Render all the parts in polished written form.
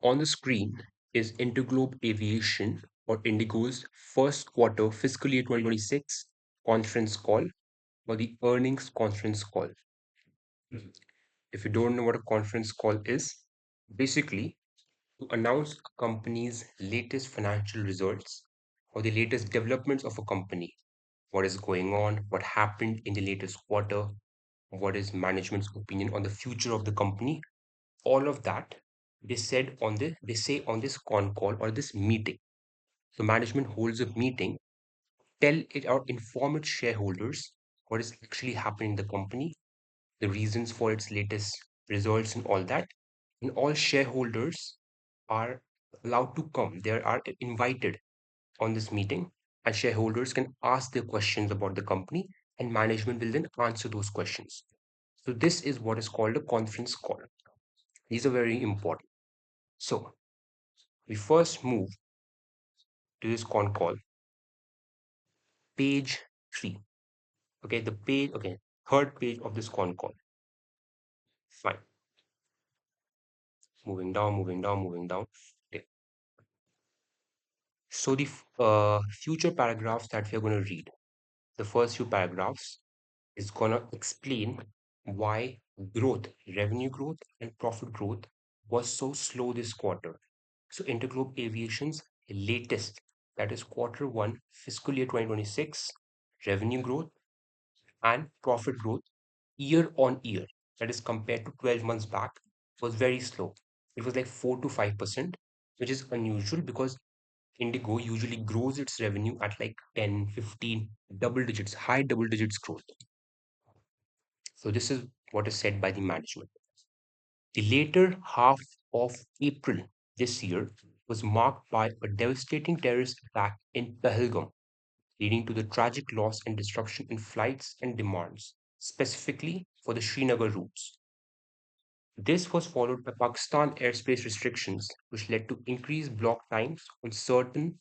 on the screen is Interglobe Aviation or Indigo's first quarter fiscal year 2026 conference call or the earnings conference call. If you don't know what a conference call is, basically to announce a company's latest financial results or the latest developments of a company, what is going on, what happened in the latest quarter, what is management's opinion on the future of the company, all of that they say on this con call or this meeting. So management holds a meeting, tell it or inform its shareholders what is actually happening in the company, the reasons for its latest results and all that. And all shareholders are allowed to come. They are invited on this meeting, and shareholders can ask their questions about the company, and management will then answer those questions. So this is what is called a conference call. These are very important. So we first move to this con call, page 3. Okay, third page of this con call. Fine. Moving down, moving down, moving down. Okay. So the future paragraphs that we are going to read, the first few paragraphs is going to explain why growth, revenue growth and profit growth was so slow this quarter. So Interglobe Aviation's latest, that is quarter one, fiscal year 2026, revenue growth and profit growth year on year, that is compared to 12 months back, was very slow. It was like 4 to 5%, which is unusual because Indigo usually grows its revenue at like 10, 15, double digits, high double digits growth. So this is what is said by the management. The later half of April this year was marked by a devastating terrorist attack in Pahalgam, leading to the tragic loss and disruption in flights and demands, specifically for the Srinagar routes. This was followed by Pakistan airspace restrictions, which led to increased block times on certain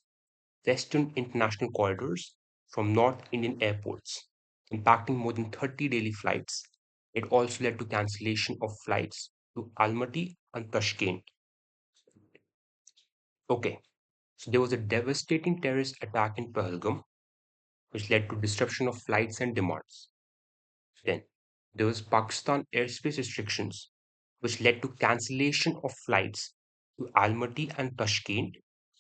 Western international corridors from North Indian airports, impacting more than 30 daily flights. It also led to cancellation of flights to Almaty and Tashkent. Okay, so there was a devastating terrorist attack in Pahalgam, which led to disruption of flights and demands. Then there was Pakistan airspace restrictions, which led to cancellation of flights to Almaty and Tashkent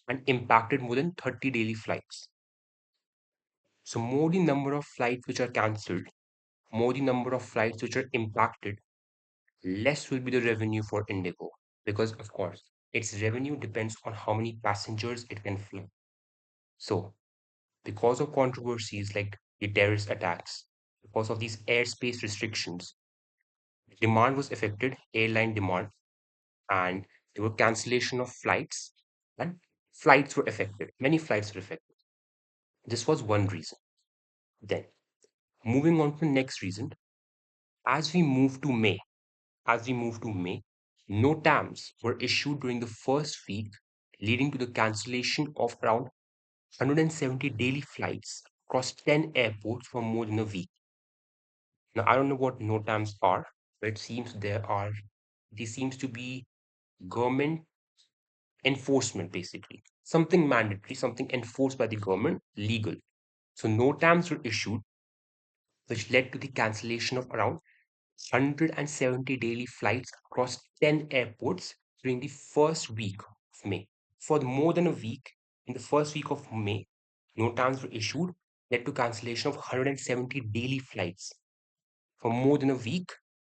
and impacted more than 30 daily flights. So more the number of flights which are cancelled, more the number of flights which are impacted, less will be the revenue for Indigo. Because of course, its revenue depends on how many passengers it can fly. So because of controversies like the terrorist attacks, because of these airspace restrictions, demand was affected, airline demand, and there were cancellation of flights, and flights were affected. Many flights were affected. This was one reason. Then, moving on to the next reason, as we move to May, as we move to May, no TAMs were issued during the first week, leading to the cancellation of around 170 daily flights across 10 airports for more than a week. Now, I don't know what no TAMs are, but it seems these seems to be government enforcement basically. Something mandatory, something enforced by the government, legal. So no TAMs were issued, which led to the cancellation of around 170 daily flights across 10 airports during the first week of May. For more than a week, in the first week of May, no TAMs were issued, led to cancellation of 170 daily flights. For more than a week,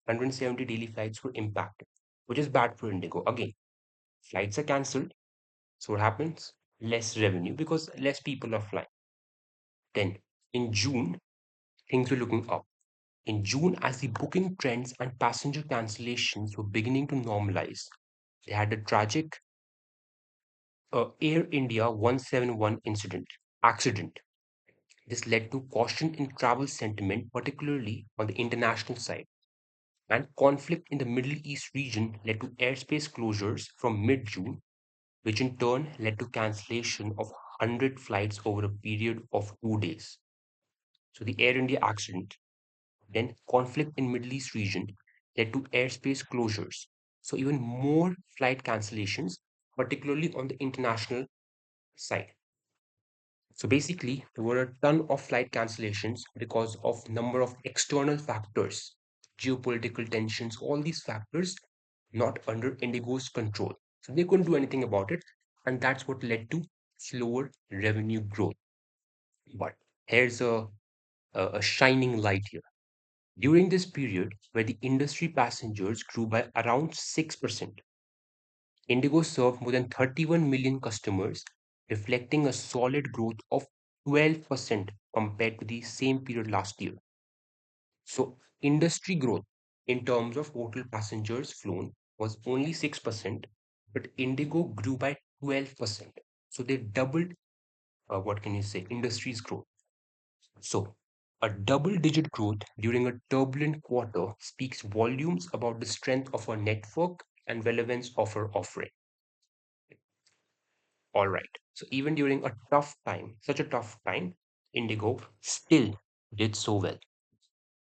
170 daily flights were impacted, which is bad for Indigo. Again, flights are cancelled. So what happens? Less revenue because less people are flying. Then in June, things were looking up. In June, as the booking trends and passenger cancellations were beginning to normalize, they had a tragic Air India 171 accident. This led to caution in travel sentiment, particularly on the international side. And conflict in the Middle East region led to airspace closures from mid June, which in turn led to cancellation of 100 flights over a period of 2 days. So the Air India accident, then conflict in Middle East region led to airspace closures. So even more flight cancellations particularly on the international side. So basically, there were a ton of flight cancellations because of number of external factors, geopolitical tensions, all these factors not under Indigo's control. So they couldn't do anything about it, and that's what led to slower revenue growth. But here's a shining light here. During this period, where the industry passengers grew by around 6%, Indigo served more than 31 million customers, reflecting a solid growth of 12% compared to the same period last year. So, industry growth in terms of total passengers flown was only 6%, but Indigo grew by 12%. So, they doubled, what can you say, industry's growth. So, a double digit growth during a turbulent quarter speaks volumes about the strength of our network and relevance of our offering. All right. So even during a tough time, such a tough time, Indigo still did so well.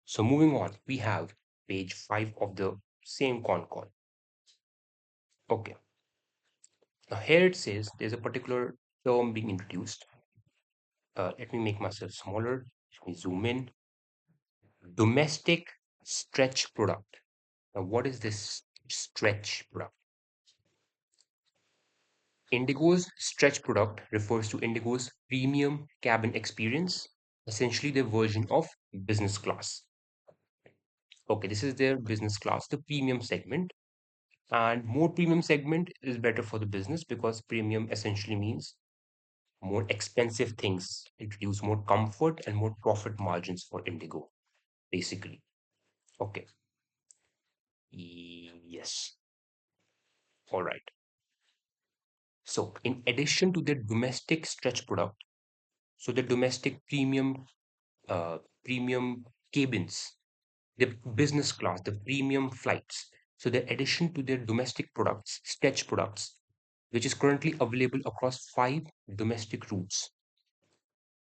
So moving on, we have page 5 of the same con call. Okay. Now here it says there's a particular term being introduced. Let me make myself smaller. Let me zoom in. Domestic stretch product. Now what is this stretch product? Indigo's stretch product refers to Indigo's premium cabin experience, essentially their version of business class. Okay, this is their business class, the premium segment. And more premium segment is better for the business because premium essentially means more expensive things, introduce more comfort and more profit margins for Indigo, basically. Okay, yes, all right. So, in addition to their domestic stretch product, so the domestic premium cabins, the business class, the premium flights. So the addition to their domestic products, stretch products, which is currently available across 5 domestic routes.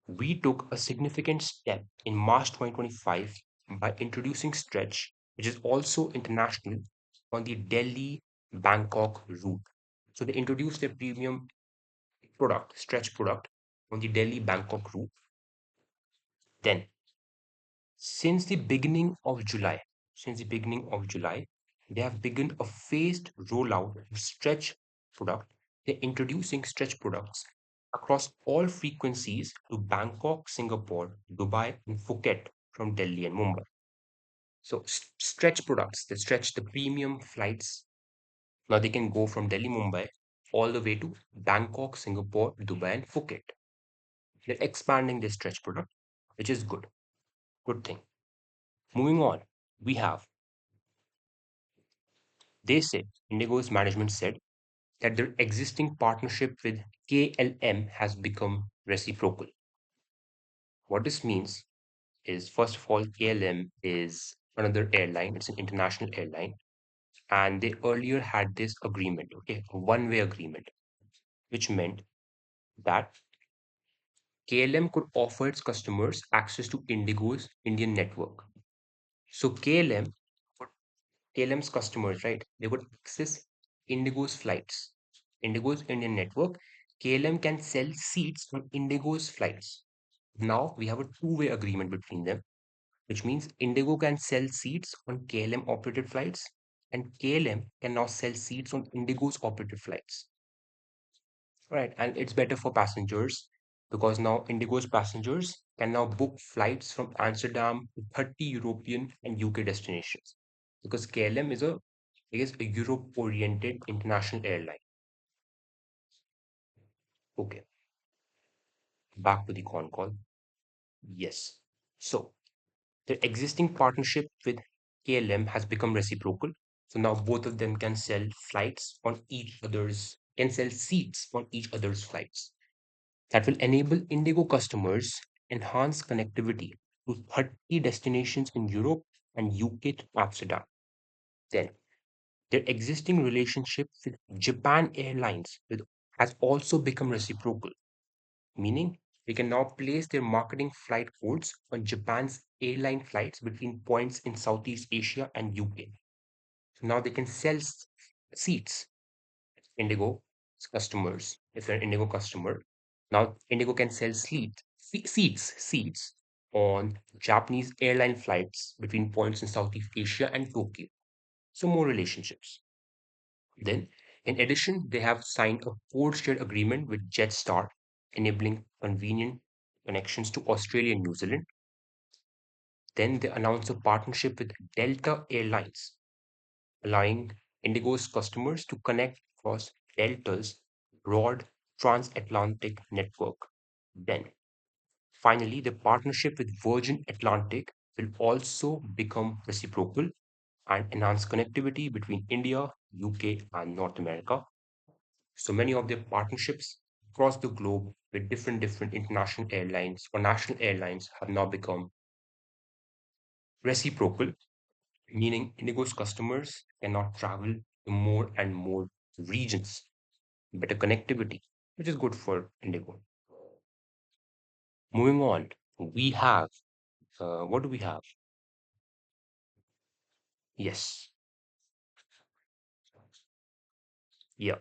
We took a significant step in March 2025 by introducing stretch, which is also international, on the Delhi Bangkok route. So they introduced their premium product, stretch product, on the Delhi Bangkok route. Then Since the beginning of July, since the beginning of July, they have begun a phased rollout of stretch product. They're introducing stretch products across all frequencies to Bangkok, Singapore, Dubai, and Phuket from Delhi and Mumbai. So stretch products that stretch the premium flights. Now they can go from Delhi, Mumbai, all the way to Bangkok, Singapore, Dubai, and Phuket. They're expanding this stretch product, which is good. Good thing. Moving on, we have They said, Indigo's management said, that their existing partnership with KLM has become reciprocal. What this means is, first of all, KLM is another airline, it's an international airline, and they earlier had this agreement, okay, a one-way agreement, which meant that KLM could offer its customers access to Indigo's Indian network. So KLM's customers, right? They would access Indigo's flights, Indigo's Indian network. KLM can sell seats on Indigo's flights. Now we have a two-way agreement between them, which means Indigo can sell seats on KLM operated flights, and KLM can now sell seats on Indigo's operated flights. Right, and it's better for passengers because now Indigo's passengers can now book flights from Amsterdam to 30 European and UK destinations because KLM is a Europe-oriented international airline. Okay, back to the con call. Yes. So the existing partnership with KLM has become reciprocal. So now both of them can sell seats on each other's flights. That will enable Indigo customers enhance connectivity to 30 destinations in Europe and UK to Amsterdam. Then, their existing relationship with Japan Airlines has also become reciprocal, meaning they can now place their marketing flight codes on Japan's airline flights between points in Southeast Asia and UK. So now they can sell seats, Indigo. customers, if you're an Indigo customer, now Indigo can sell seats on Japanese airline flights between points in Southeast Asia and Tokyo. So more relationships. Then, in addition, they have signed a code share agreement with Jetstar, enabling convenient connections to Australia and New Zealand. Then they announced a partnership with Delta Airlines, allowing Indigo's customers to connect across Delta's broad transatlantic network. Then, finally, the partnership with Virgin Atlantic will also become reciprocal and enhance connectivity between India, UK, and North America. So many of their partnerships across the globe with different international airlines or national airlines have now become reciprocal, meaning Indigo's customers cannot travel to more and more regions. Better connectivity, which is good for Indigo. Moving on, we have what do we have? Yes, yeah,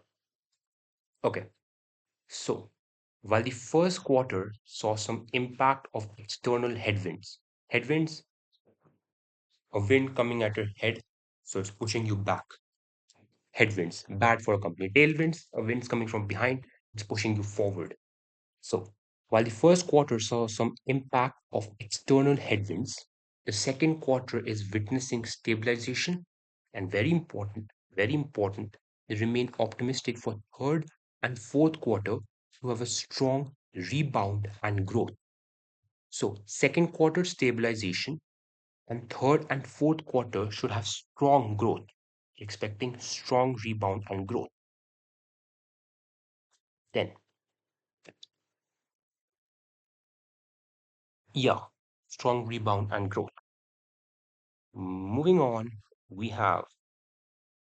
okay. So while the first quarter saw some impact of external headwinds, a wind coming at your head, so it's pushing you back. Headwinds, bad for a company. Tailwinds, a wind's coming from behind, it's pushing you forward. So, while the first quarter saw some impact of external headwinds, the second quarter is witnessing stabilization and very important, they remain optimistic for third and fourth quarter to have a strong rebound and growth. So, second quarter stabilization and third and fourth quarter should have strong growth, expecting strong rebound and growth. Then, yeah, strong rebound and growth. Moving on, we have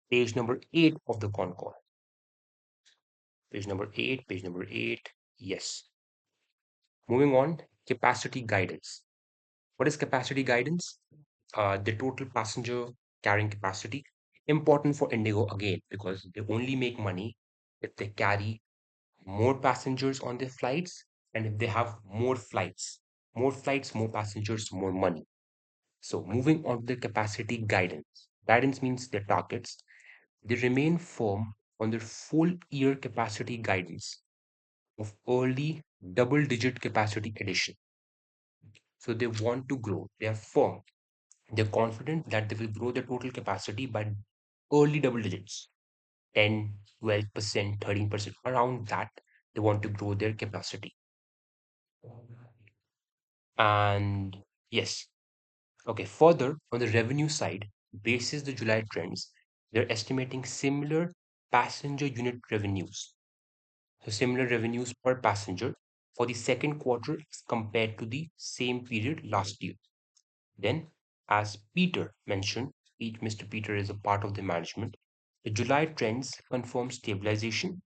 page number 8 of the Concall. Page number 8. Yes. Moving on, capacity guidance. What is capacity guidance? The total passenger carrying capacity. Important for Indigo again because they only make money if they carry more passengers on their flights and if they have more flights, more passengers, more money. So moving on to the capacity guidance. Guidance means their targets. They remain firm on their full year capacity guidance of early double digit capacity addition. So they want to grow. They are firm. They're confident that they will grow their total capacity by early double digits 10, 12%, 13%. Around that, they want to grow their capacity. And yes, okay, further on the revenue side, basis the July trends, they're estimating similar passenger unit revenues. So similar revenues per passenger for the second quarter as compared to the same period last year. Then, as Peter mentioned, Mr. Peter is a part of the management. The July trends confirm stabilization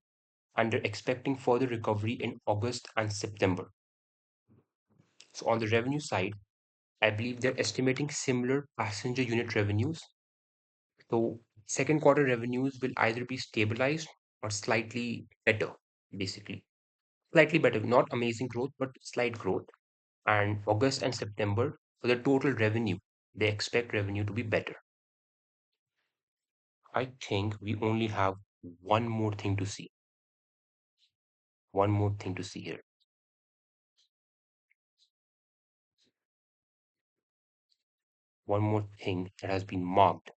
and they're expecting further recovery in August and September. So on the revenue side, I believe they're estimating similar passenger unit revenues. So second quarter revenues will either be stabilized or slightly better, basically. Slightly better, not amazing growth, but slight growth. And August and September, for the total revenue, they expect revenue to be better. I think we only have one more thing to see. One more thing to see here. One more thing that has been marked.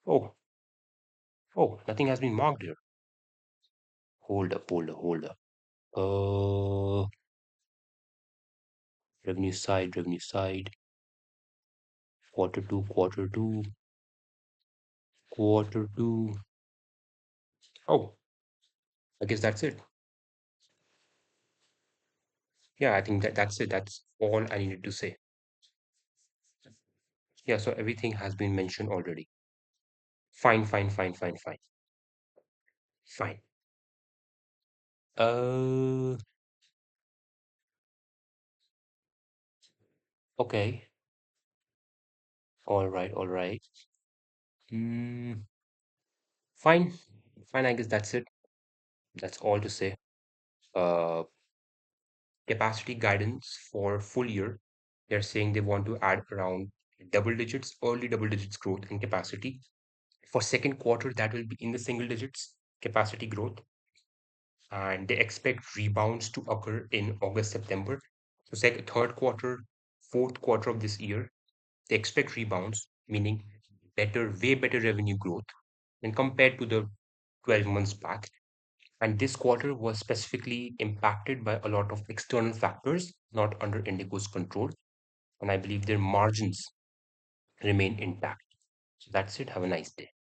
Oh, oh, nothing has been marked here. Hold up. Uh, revenue side, quarter two, quarter two. Oh, I guess that's it. Yeah, I think that's it. That's all I needed to say. Yeah, so everything has been mentioned already. Fine. Fine. Uh, okay. All right. Hmm. Fine. Fine, I guess that's it. That's all to say. Uh, Capacity guidance for full year, they're saying they want to add around double digits, early double digits growth in capacity. For second quarter, that will be in the single digits capacity growth, and they expect rebounds to occur in August, September. So, third quarter, fourth quarter of this year, they expect rebounds, meaning better, way better revenue growth when compared to the 12 months back. And this quarter was specifically impacted by a lot of external factors not under Indigo's control. And I believe their margins remain intact. So that's it. Have a nice day.